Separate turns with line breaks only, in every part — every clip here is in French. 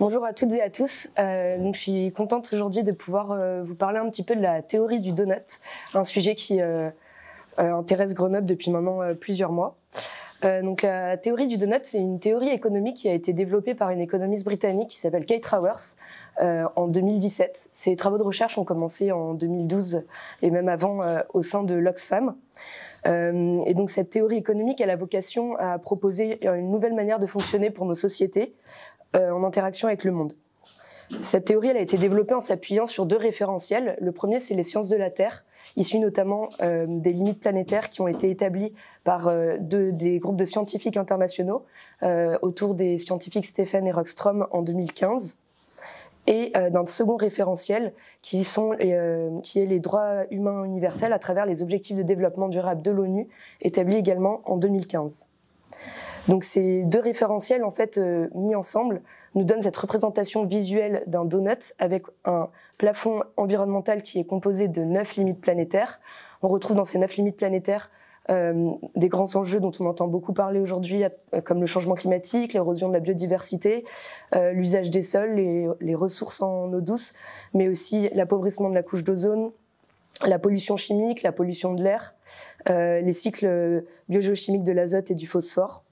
Bonjour à toutes et à tous. Je suis contente aujourd'hui de pouvoir vous parler un petit peu de la théorie du donut, un sujet qui intéresse Grenoble depuis maintenant plusieurs mois. La théorie du donut, c'est une théorie économique qui a été développée par une économiste britannique qui s'appelle Kate Raworth en 2017. Ses travaux de recherche ont commencé en 2012 et même avant au sein de l'Oxfam. Et donc cette théorie économique a la vocation à proposer une nouvelle manière de fonctionner pour nos sociétés en interaction avec le monde. Cette théorie elle a été développée en s'appuyant sur deux référentiels. Le premier, c'est les sciences de la Terre, issues notamment des limites planétaires qui ont été établies par des groupes de scientifiques internationaux autour des scientifiques Stephen et Rockström en 2015. Et d'un second référentiel qui est les droits humains universels à travers les objectifs de développement durable de l'ONU, établis également en 2015. Donc ces deux référentiels en fait mis ensemble nous donnent cette représentation visuelle d'un donut avec un plafond environnemental qui est composé de 9 limites planétaires. On retrouve dans ces 9 limites planétaires des grands enjeux dont on entend beaucoup parler aujourd'hui, comme le changement climatique, l'érosion de la biodiversité, l'usage des sols, les ressources en eau douce, mais aussi l'appauvrissement de la couche d'ozone, la pollution chimique, la pollution de l'air, les cycles biogéochimiques de l'azote et du phosphore.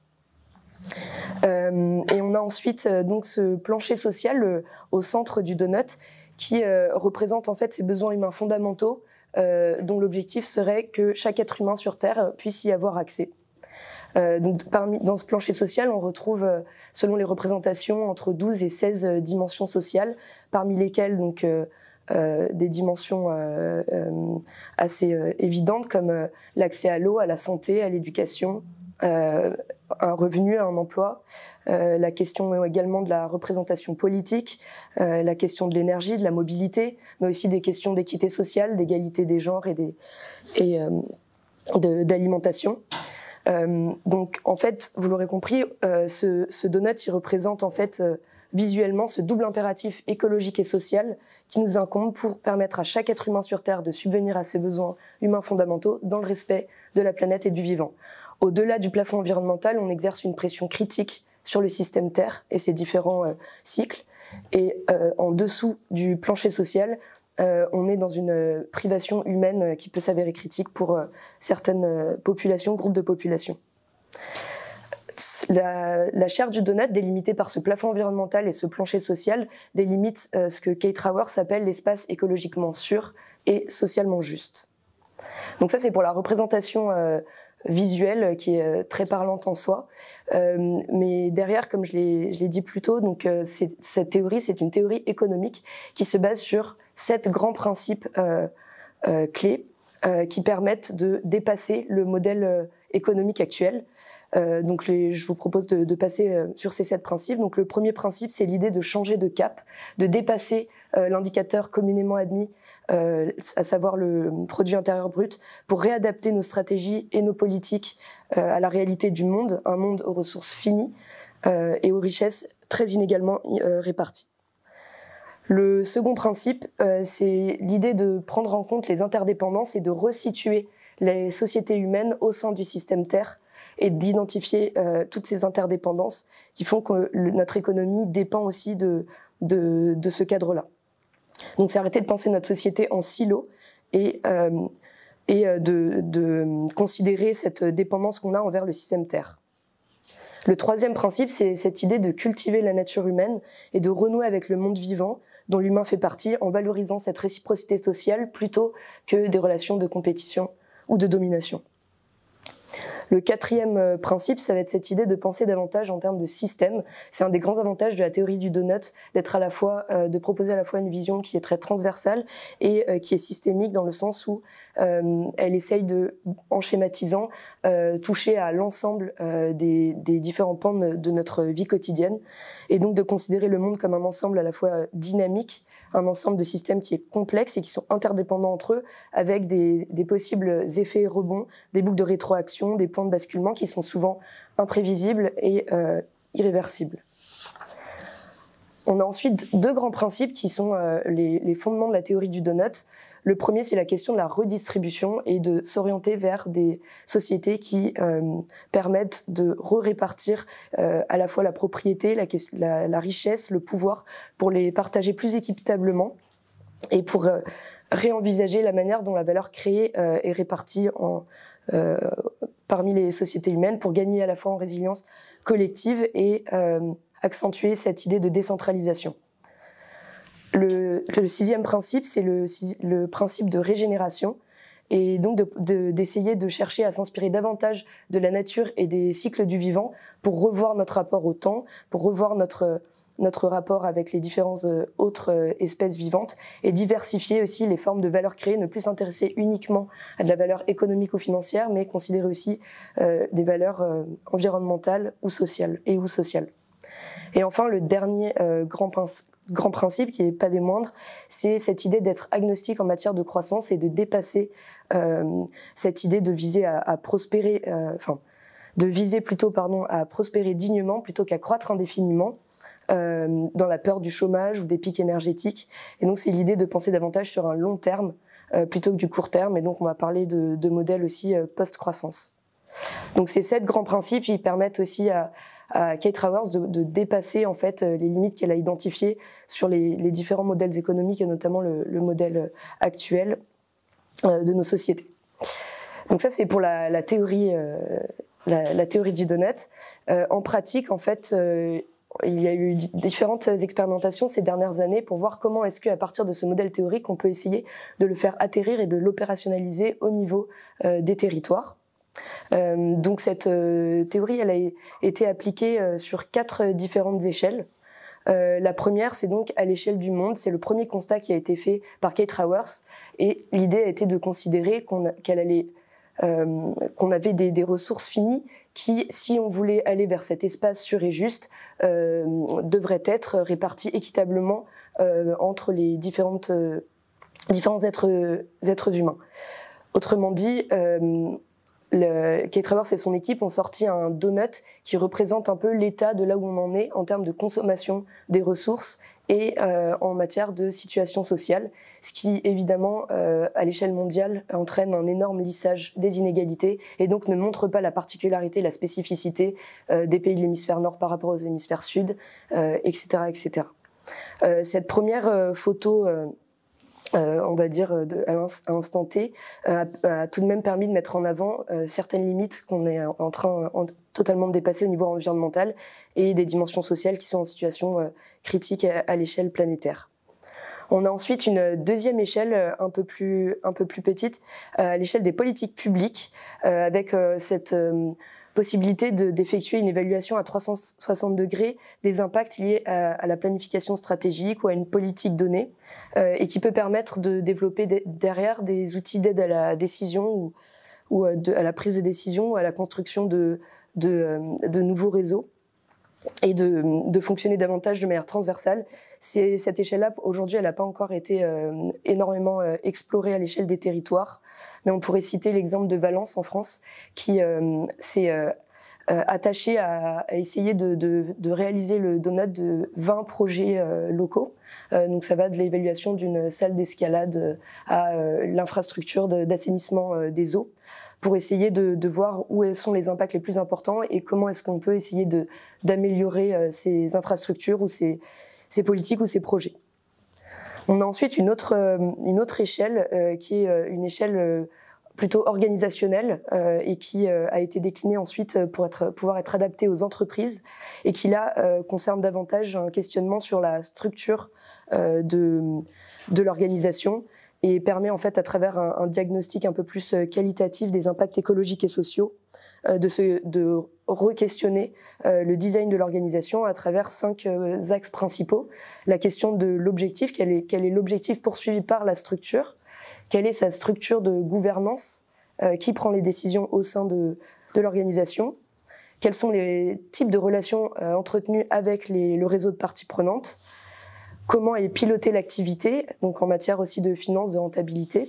Et on a ensuite donc ce plancher social au centre du donut qui représente en fait ces besoins humains fondamentaux dont l'objectif serait que chaque être humain sur Terre puisse y avoir accès. Dans ce plancher social, on retrouve, selon les représentations, entre 12 et 16 dimensions sociales, parmi lesquelles donc, des dimensions assez évidentes comme l'accès à l'eau, à la santé, à l'éducation, un revenu, un emploi, la question également de la représentation politique, la question de l'énergie, de la mobilité, mais aussi des questions d'équité sociale, d'égalité des genres et d'alimentation. Donc en fait, vous l'aurez compris, ce donut il représente en fait visuellement ce double impératif écologique et social qui nous incombe pour permettre à chaque être humain sur Terre de subvenir à ses besoins humains fondamentaux dans le respect de la planète et du vivant. Au-delà du plafond environnemental, on exerce une pression critique sur le système Terre et ses différents cycles. Et en dessous du plancher social, on est dans une privation humaine qui peut s'avérer critique pour certaines populations, groupes de populations. La chaire du donut, délimitée par ce plafond environnemental et ce plancher social, délimite ce que Kate Raworth appelle l'espace écologiquement sûr et socialement juste. Donc ça, c'est pour la représentation visuelle qui est très parlante en soi. Mais derrière, comme je l'ai dit plus tôt, donc, cette théorie, c'est une théorie économique qui se base sur 7 grands principes clés qui permettent de dépasser le modèle économique actuel. Je vous propose de passer sur ces 7 principes. Donc le premier principe, c'est l'idée de changer de cap, de dépasser l'indicateur communément admis, à savoir le produit intérieur brut, pour réadapter nos stratégies et nos politiques à la réalité du monde, un monde aux ressources finies et aux richesses très inégalement réparties. Le second principe, c'est l'idée de prendre en compte les interdépendances et de resituer les sociétés humaines au sein du système Terre et d'identifier toutes ces interdépendances qui font que notre économie dépend aussi de ce cadre-là. Donc c'est arrêter de penser notre société en silos et de considérer cette dépendance qu'on a envers le système Terre. Le troisième principe, c'est cette idée de cultiver la nature humaine et de renouer avec le monde vivant dont l'humain fait partie en valorisant cette réciprocité sociale plutôt que des relations de compétition ou de domination. Le quatrième principe, ça va être cette idée de penser davantage en termes de système. C'est un des grands avantages de la théorie du donut, d'être à la fois, de proposer à la fois une vision qui est très transversale et qui est systémique dans le sens où elle essaye de, en schématisant, toucher à l'ensemble des différents pans de notre vie quotidienne et donc de considérer le monde comme un ensemble à la fois dynamique, un ensemble de systèmes qui est complexe et qui sont interdépendants entre eux avec des possibles effets rebonds, des boucles de rétroaction, des points de basculement qui sont souvent imprévisibles et irréversibles. On a ensuite deux grands principes qui sont les fondements de la théorie du donut. Le premier, c'est la question de la redistribution et de s'orienter vers des sociétés qui permettent de répartir à la fois la propriété, la richesse, le pouvoir, pour les partager plus équitablement et pour réenvisager la manière dont la valeur créée est répartie parmi les sociétés humaines pour gagner à la fois en résilience collective et accentuer cette idée de décentralisation. Le sixième principe, c'est le principe de régénération, et donc d'essayer de chercher à s'inspirer davantage de la nature et des cycles du vivant pour revoir notre rapport au temps, pour revoir notre rapport avec les différentes autres espèces vivantes et diversifier aussi les formes de valeur créée, ne plus s'intéresser uniquement à de la valeur économique ou financière, mais considérer aussi des valeurs environnementales ou sociales. Et enfin, le dernier grand principe, qui n'est pas des moindres, c'est cette idée d'être agnostique en matière de croissance et de dépasser cette idée de viser à prospérer, à prospérer dignement plutôt qu'à croître indéfiniment dans la peur du chômage ou des pics énergétiques. Et donc, c'est l'idée de penser davantage sur un long terme plutôt que du court terme. Et donc, on va parler de modèles aussi post-croissance. Donc, ces 7 grands principes, ils permettent aussi à Kate Raworth de dépasser en fait les limites qu'elle a identifiées sur les différents modèles économiques et notamment le modèle actuel de nos sociétés. Donc ça c'est pour la théorie du donut. En pratique en fait il y a eu différentes expérimentations ces dernières années pour voir comment est-ce qu'à partir de ce modèle théorique on peut essayer de le faire atterrir et de l'opérationnaliser au niveau des territoires. Donc cette théorie, elle a été appliquée sur 4 différentes échelles. La première, c'est donc à l'échelle du monde. C'est le premier constat qui a été fait par Kate Raworth. Et l'idée a été de considérer qu'on avait des ressources finies qui, si on voulait aller vers cet espace sûr et juste, devraient être réparties équitablement entre les différents êtres humains. Autrement dit, Kate Raworth et son équipe ont sorti un donut qui représente un peu l'état de là où on en est en termes de consommation des ressources et en matière de situation sociale, ce qui évidemment à l'échelle mondiale entraîne un énorme lissage des inégalités et donc ne montre pas la particularité, la spécificité des pays de l'hémisphère nord par rapport aux hémisphères sud, etc., etc. Cette première photo on va dire à l'instant T, a tout de même permis de mettre en avant certaines limites qu'on est en train totalement de dépasser au niveau environnemental et des dimensions sociales qui sont en situation critique à l'échelle planétaire. On a ensuite une deuxième échelle un peu plus petite, à l'échelle des politiques publiques, avec cette possibilité d'effectuer une évaluation à 360 degrés des impacts liés à la planification stratégique ou à une politique donnée, et qui peut permettre de développer derrière des outils d'aide à la décision ou à la prise de décision ou à la construction de nouveaux réseaux et de fonctionner davantage de manière transversale. Cette échelle-là, aujourd'hui, elle n'a pas encore été énormément explorée à l'échelle des territoires, mais on pourrait citer l'exemple de Valence en France, qui s'est attaché à essayer de réaliser le donut de 20 projets locaux. Donc ça va de l'évaluation d'une salle d'escalade à l'infrastructure d'assainissement des eaux, pour essayer de voir où sont les impacts les plus importants et comment est-ce qu'on peut essayer d'améliorer ces infrastructures ou ces politiques ou ces projets. On a ensuite une autre échelle qui est une échelle plutôt organisationnelle et qui a été déclinée ensuite pour pouvoir être adaptée aux entreprises et qui là concerne davantage un questionnement sur la structure de l'organisation et permet en fait à travers un diagnostic un peu plus qualitatif des impacts écologiques et sociaux de re-questionner le design de l'organisation à travers 5 axes principaux. La question de l'objectif, quel est l'objectif poursuivi par la structure, quelle est sa structure de gouvernance, qui prend les décisions au sein de l'organisation, quels sont les types de relations entretenues avec le réseau de parties prenantes, comment est pilotée l'activité, donc en matière aussi de finances, de rentabilité.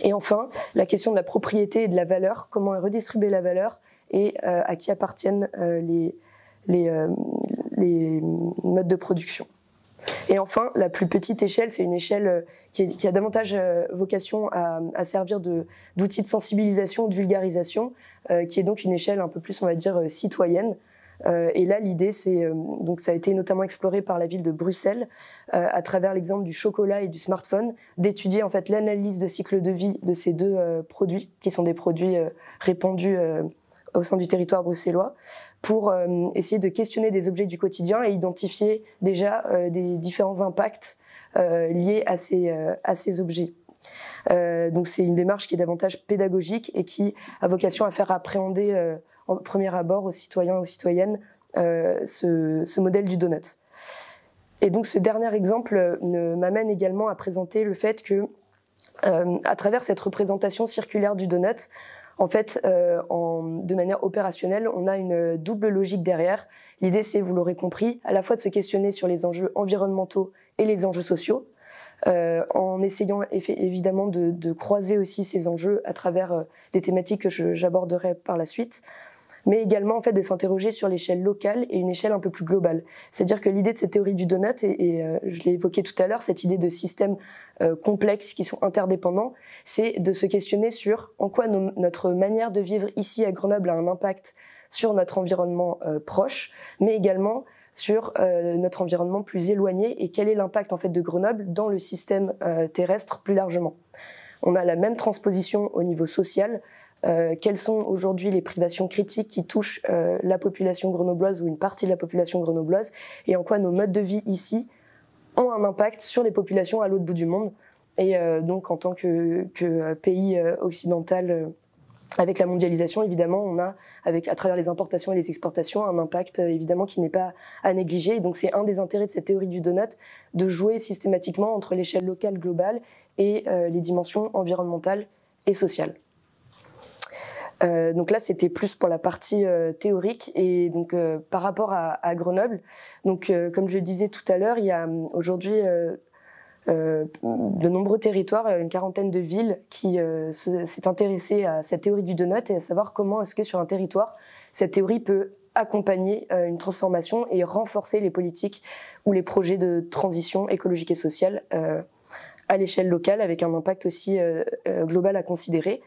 Et enfin, la question de la propriété et de la valeur, comment est redistribuée la valeur et à qui appartiennent les modes de production. Et enfin, la plus petite échelle, c'est une échelle qui a davantage vocation à servir d'outil de sensibilisation, de vulgarisation, qui est donc une échelle un peu plus, on va dire, citoyenne. Et là, l'idée, donc ça a été notamment exploré par la ville de Bruxelles, à travers l'exemple du chocolat et du smartphone, d'étudier en fait l'analyse de cycle de vie de ces deux produits, qui sont des produits répandus au sein du territoire bruxellois, pour essayer de questionner des objets du quotidien et identifier déjà des différents impacts liés à ces objets. Donc c'est une démarche qui est davantage pédagogique et qui a vocation à faire appréhender en premier abord aux citoyens, aux citoyennes, ce modèle du donut. Et donc ce dernier exemple m'amène également à présenter le fait que, à travers cette représentation circulaire du donut, en fait, de manière opérationnelle, on a une double logique derrière. L'idée, c'est, vous l'aurez compris, à la fois de se questionner sur les enjeux environnementaux et les enjeux sociaux, en essayant évidemment de croiser aussi ces enjeux à travers des thématiques que j'aborderai par la suite, mais également en fait de s'interroger sur l'échelle locale et une échelle un peu plus globale. C'est-à-dire que l'idée de cette théorie du donut, et je l'ai évoqué tout à l'heure, cette idée de systèmes complexes qui sont interdépendants, c'est de se questionner sur en quoi notre manière de vivre ici à Grenoble a un impact sur notre environnement proche, mais également sur notre environnement plus éloigné et quel est l'impact en fait de Grenoble dans le système terrestre plus largement. On a la même transposition au niveau social. Quelles sont aujourd'hui les privations critiques qui touchent la population grenobloise ou une partie de la population grenobloise, et en quoi nos modes de vie ici ont un impact sur les populations à l'autre bout du monde. Et donc en tant que pays occidental, avec la mondialisation, évidemment, on a, à travers les importations et les exportations, un impact évidemment qui n'est pas à négliger. Et donc c'est un des intérêts de cette théorie du donut, de jouer systématiquement entre l'échelle locale globale et les dimensions environnementales et sociales. Donc là, c'était plus pour la partie théorique. Et donc par rapport à Grenoble, donc comme je le disais tout à l'heure, il y a aujourd'hui de nombreux territoires, une quarantaine de villes qui s'est intéressée à cette théorie du donut et à savoir comment est-ce que sur un territoire, cette théorie peut accompagner une transformation et renforcer les politiques ou les projets de transition écologique et sociale à l'échelle locale, avec un impact aussi global à considérer.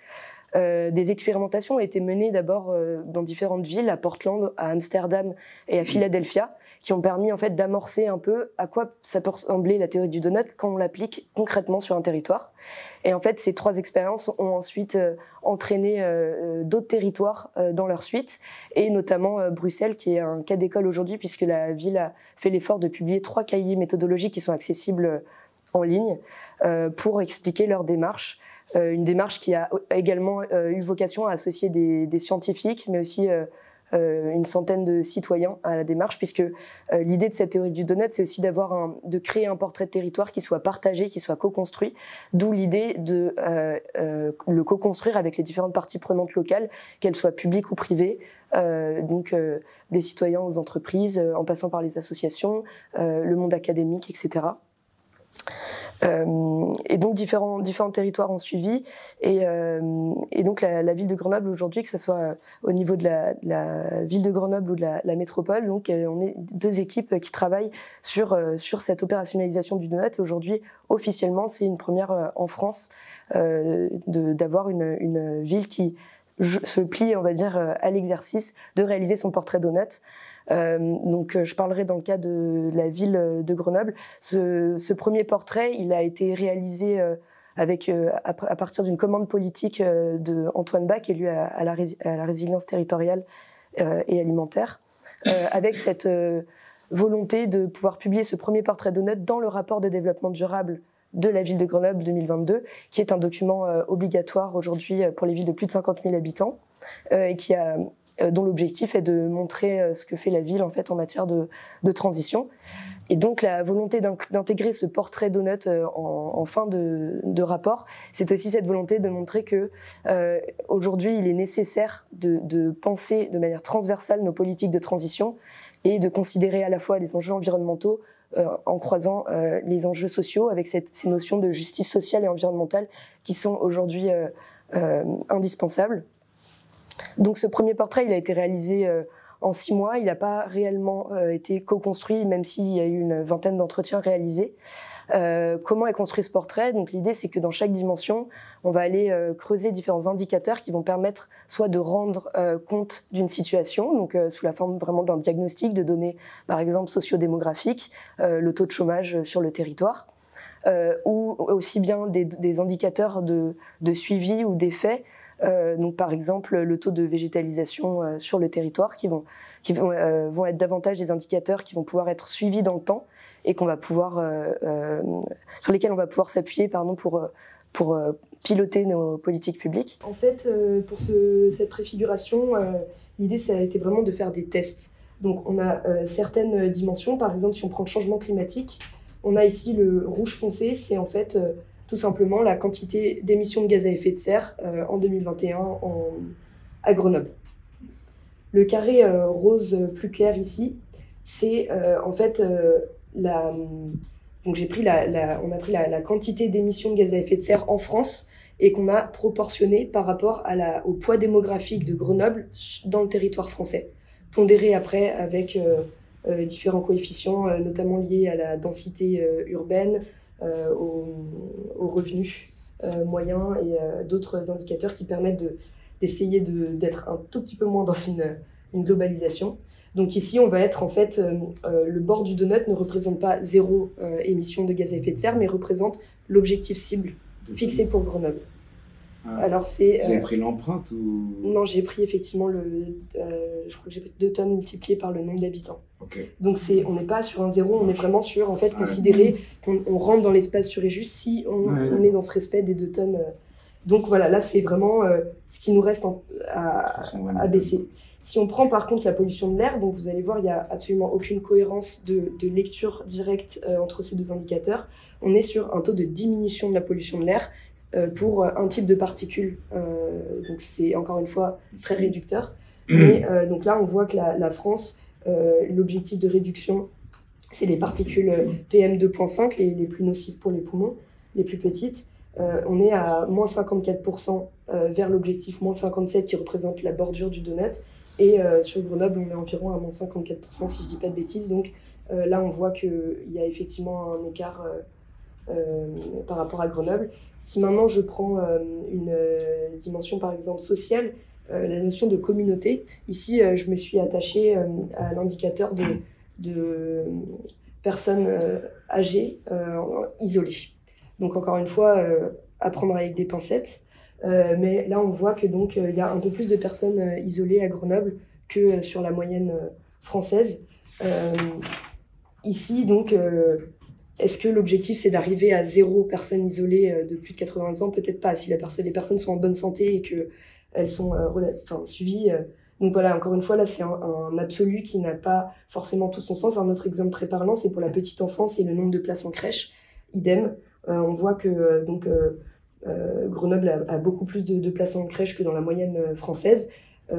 Des expérimentations ont été menées d'abord dans différentes villes, à Portland, à Amsterdam et à Philadelphia, qui ont permis en fait d'amorcer un peu à quoi ça peut ressembler la théorie du donut quand on l'applique concrètement sur un territoire. Et en fait, ces trois expériences ont ensuite entraîné d'autres territoires dans leur suite, et notamment Bruxelles, qui est un cas d'école aujourd'hui, puisque la ville a fait l'effort de publier 3 cahiers méthodologiques qui sont accessibles en ligne pour expliquer leur démarche. Une démarche qui a également eu vocation à associer des scientifiques, mais aussi une centaine de citoyens à la démarche, puisque l'idée de cette théorie du donut, c'est aussi de créer un portrait de territoire qui soit partagé, qui soit co-construit, d'où l'idée de le co-construire avec les différentes parties prenantes locales, qu'elles soient publiques ou privées, donc des citoyens aux entreprises, en passant par les associations, le monde académique, etc. Et donc différents territoires ont suivi, et donc la ville de Grenoble aujourd'hui, que ce soit au niveau de la ville de Grenoble ou de la métropole, donc on est 2 équipes qui travaillent sur cette opérationnalisation du donut. Et aujourd'hui, officiellement, c'est une première en France d'avoir une ville qui se plie, on va dire, à l'exercice de réaliser son portrait donut. Donc je parlerai dans le cas de la ville de Grenoble. Ce premier portrait, il a été réalisé à partir d'une commande politique de Antoine Bach, élu à la résilience territoriale et alimentaire, avec cette volonté de pouvoir publier ce premier portrait donut dans le rapport de développement durable de la ville de Grenoble 2022, qui est un document obligatoire aujourd'hui pour les villes de plus de 50 000 habitants, et dont l'objectif est de montrer ce que fait la ville en fait en matière de transition. Et donc la volonté d'intégrer ce portrait donut en fin de rapport, c'est aussi cette volonté de montrer que aujourd'hui il est nécessaire de penser de manière transversale nos politiques de transition et de considérer à la fois les enjeux environnementaux en croisant les enjeux sociaux avec ces notions de justice sociale et environnementale qui sont aujourd'hui indispensables. Donc ce premier portrait, il a été réalisé en 6 mois, il n'a pas réellement été co-construit, même s'il y a eu une vingtaine d'entretiens réalisés. Comment est construit ce portrait? Donc l'idée, c'est que dans chaque dimension, on va aller creuser différents indicateurs qui vont permettre soit de rendre compte d'une situation, donc sous la forme vraiment d'un diagnostic de données, par exemple sociodémographiques, le taux de chômage sur le territoire, ou aussi bien des indicateurs de suivi ou d'effet. Donc par exemple le taux de végétalisation sur le territoire qui vont être davantage des indicateurs qui vont pouvoir être suivis dans le temps et qu'on va pouvoir sur lesquels on va pouvoir s'appuyer pour piloter nos politiques publiques. En fait, pour cette préfiguration, l'idée ça a été vraiment de faire des tests. Donc on a certaines dimensions, par exemple si on prend le changement climatique, on a ici le rouge foncé, c'est en fait tout simplement la quantité d'émissions de gaz à effet de serre en 2021 à Grenoble. Le carré rose plus clair ici, c'est en fait donc on a pris la quantité d'émissions de gaz à effet de serre en France et qu'on a proportionné par rapport au poids démographique de Grenoble dans le territoire français, pondéré après avec différents coefficients, notamment liés à la densité urbaine, aux revenus moyens et d'autres indicateurs qui permettent d'essayer d'être un tout petit peu moins dans une globalisation. Donc ici, on va être en fait, le bord du donut ne représente pas 0 émission de gaz à effet de serre, mais représente l'objectif cible fixé pour Grenoble. Alors
vous avez pris l'empreinte ou...
Non, j'ai pris effectivement je crois que j'ai pris 2 tonnes multipliées par le nombre d'habitants.
Okay.
Donc on n'est pas sur un 0, on est vraiment sur en fait considérer qu'on rentre dans l'espace sûr et juste si on est dans ce respect des 2 tonnes. Donc voilà, là c'est vraiment ce qui nous reste à baisser. Si on prend par contre la pollution de l'air, donc vous allez voir, il n'y a absolument aucune cohérence de lecture directe entre ces 2 indicateurs. On est sur un taux de diminution de la pollution de l'air pour un type de particules. Donc c'est encore une fois très réducteur. Mais donc là, on voit que la France, l'objectif de réduction, c'est les particules PM2.5, les plus nocives pour les poumons, les plus petites. On est à moins 54% vers l'objectif moins 57 qui représente la bordure du donut. Et sur Grenoble, on est environ à moins 54% si je ne dis pas de bêtises. Donc là, on voit qu'il y a effectivement un écart par rapport à Grenoble. Si maintenant je prends une dimension par exemple sociale, la notion de communauté, ici je me suis attachée à l'indicateur de personnes âgées isolées. Donc encore une fois, à prendre avec des pincettes. Mais là on voit que donc il y a un peu plus de personnes isolées à Grenoble que sur la moyenne française. Ici donc est-ce que l'objectif c'est d'arriver à 0 personnes isolées de plus de 80 ans? Peut-être pas, si les personnes sont en bonne santé et qu'elles sont suivies. Donc voilà, encore une fois, là c'est un absolu qui n'a pas forcément tout son sens. Un autre exemple très parlant, c'est pour la petite enfance et le nombre de places en crèche. Idem, on voit que Grenoble a beaucoup plus de places en crèche que dans la moyenne française.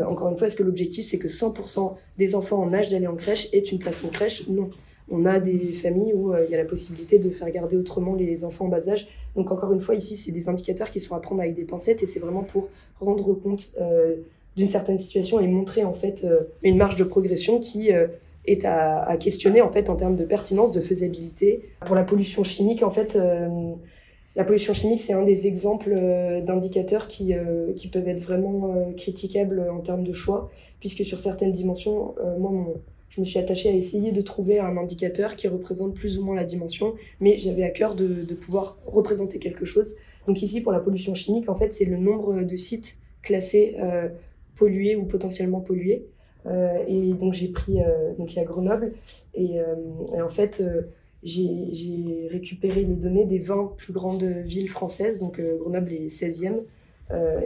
Encore une fois, est-ce que l'objectif c'est que 100% des enfants en âge d'aller en crèche aient une place en crèche? Non. On a des familles où il y a la possibilité de faire garder autrement les enfants en bas âge. Donc encore une fois, ici, c'est des indicateurs qui sont à prendre avec des pincettes et c'est vraiment pour rendre compte d'une certaine situation et montrer en fait une marge de progression qui est à questionner en fait en termes de pertinence, de faisabilité. Pour la pollution chimique, en fait, la pollution chimique, c'est un des exemples d'indicateurs qui peuvent être vraiment critiquables en termes de choix, puisque sur certaines dimensions, je me suis attachée à essayer de trouver un indicateur qui représente plus ou moins la dimension, mais j'avais à cœur de pouvoir représenter quelque chose. Donc ici, pour la pollution chimique, en fait, c'est le nombre de sites classés pollués ou potentiellement pollués. Et donc j'ai pris, donc il y a Grenoble, et en fait, j'ai récupéré les données des 20 plus grandes villes françaises, donc Grenoble est 16e.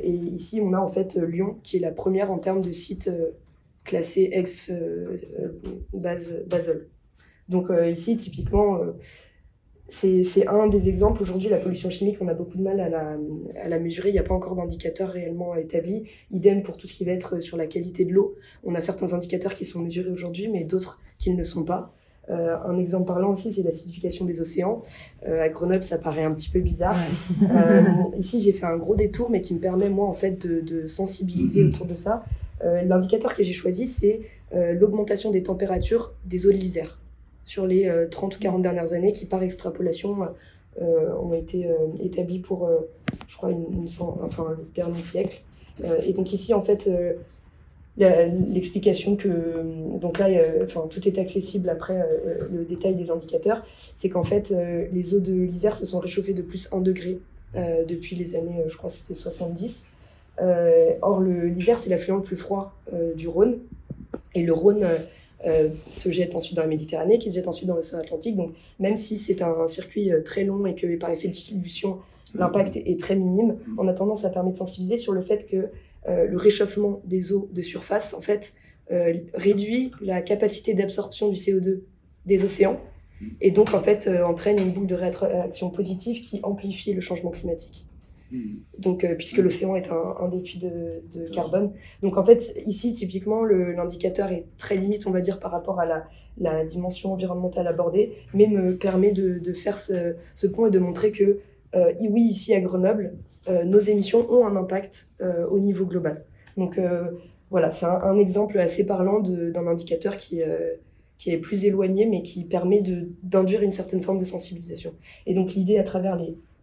Et ici, on a en fait Lyon, qui est la première en termes de sites classé ex-Basel. Donc ici, typiquement, c'est un des exemples. Aujourd'hui, la pollution chimique, on a beaucoup de mal à la mesurer. Il n'y a pas encore d'indicateur réellement établi. Idem pour tout ce qui va être sur la qualité de l'eau. On a certains indicateurs qui sont mesurés aujourd'hui, mais d'autres qui ne le sont pas. Un exemple parlant aussi, c'est l'acidification des océans. À Grenoble, ça paraît un petit peu bizarre. Ici, j'ai fait un gros détour, mais qui me permet, moi, en fait, de sensibiliser autour de ça. L'indicateur que j'ai choisi, c'est l'augmentation des températures des eaux de l'Isère sur les 30 ou 40 dernières années, qui par extrapolation ont été établies pour, je crois, le dernier siècle. Et donc ici, en fait, l'explication que, donc là, tout est accessible après le détail des indicateurs, c'est qu'en fait, les eaux de l'Isère se sont réchauffées de plus 1 degré depuis les années, je crois que c'était 70. Or, l'Isère, c'est l'affluent le plus froid du Rhône. Et le Rhône se jette ensuite dans la Méditerranée, qui se jette ensuite dans l'océan Atlantique. Donc, même si c'est un circuit très long et que par effet de dilution, l'impact est très minime, en attendant, ça permet de sensibiliser sur le fait que le réchauffement des eaux de surface, en fait, réduit la capacité d'absorption du CO2 des océans. Et donc, en fait, entraîne une boucle de réaction positive qui amplifie le changement climatique. Donc, puisque l'océan est un des puits de carbone. Donc, en fait, ici, typiquement, l'indicateur est très limite, on va dire, par rapport à la dimension environnementale abordée, mais me permet de faire ce point et de montrer que, oui, ici à Grenoble, nos émissions ont un impact au niveau global. Donc, voilà, c'est un exemple assez parlant d'un indicateur qui est plus éloigné, mais qui permet d'induire une certaine forme de sensibilisation. Et donc, l'idée à travers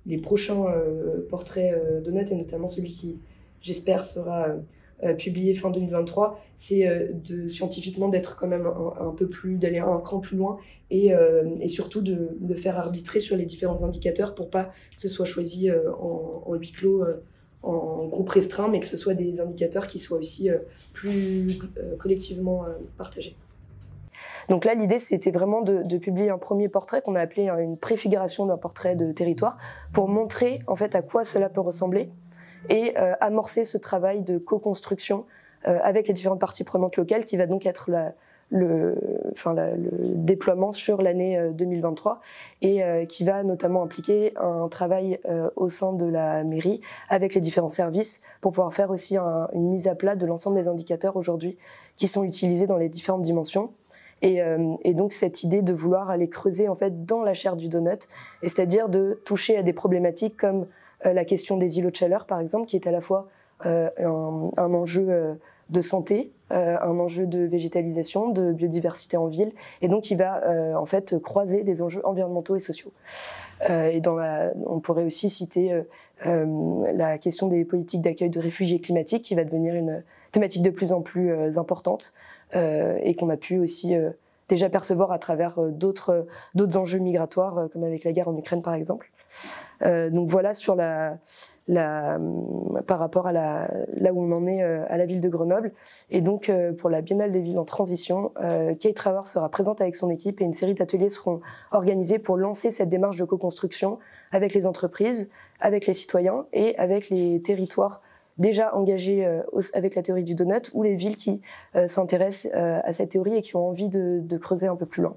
les prochains portraits Donut, et notamment celui qui, j'espère, sera publié fin 2023, c'est scientifiquement d'être quand même un peu plus, d'aller un cran plus loin et surtout de faire arbitrer sur les différents indicateurs pour pas que ce soit choisi en huis clos, en groupe restreint, mais que ce soit des indicateurs qui soient aussi plus collectivement partagés. Donc là, l'idée, c'était vraiment de publier un premier portrait qu'on a appelé une préfiguration d'un portrait de territoire pour montrer en fait à quoi cela peut ressembler et amorcer ce travail de co-construction avec les différentes parties prenantes locales qui va donc être le déploiement sur l'année 2023 et qui va notamment impliquer un travail au sein de la mairie avec les différents services pour pouvoir faire aussi une mise à plat de l'ensemble des indicateurs aujourd'hui qui sont utilisés dans les différentes dimensions. Et donc cette idée de vouloir aller creuser en fait dans la chair du donut, et c'est-à-dire de toucher à des problématiques comme la question des îlots de chaleur par exemple, qui est à la fois un enjeu de santé, un enjeu de végétalisation, de biodiversité en ville, et donc qui va en fait croiser des enjeux environnementaux et sociaux. On pourrait aussi citer la question des politiques d'accueil de réfugiés climatiques, qui va devenir une thématique de plus en plus importante et qu'on a pu aussi déjà percevoir à travers d'autres enjeux migratoires, comme avec la guerre en Ukraine par exemple. Donc voilà sur par rapport à là où on en est à la ville de Grenoble. Et donc pour la Biennale des villes en transition, Kate Raworth sera présente avec son équipe et une série d'ateliers seront organisés pour lancer cette démarche de co-construction avec les entreprises, avec les citoyens et avec les territoires déjà engagés avec la théorie du donut ou les villes qui s'intéressent à cette théorie et qui ont envie de creuser un peu plus loin.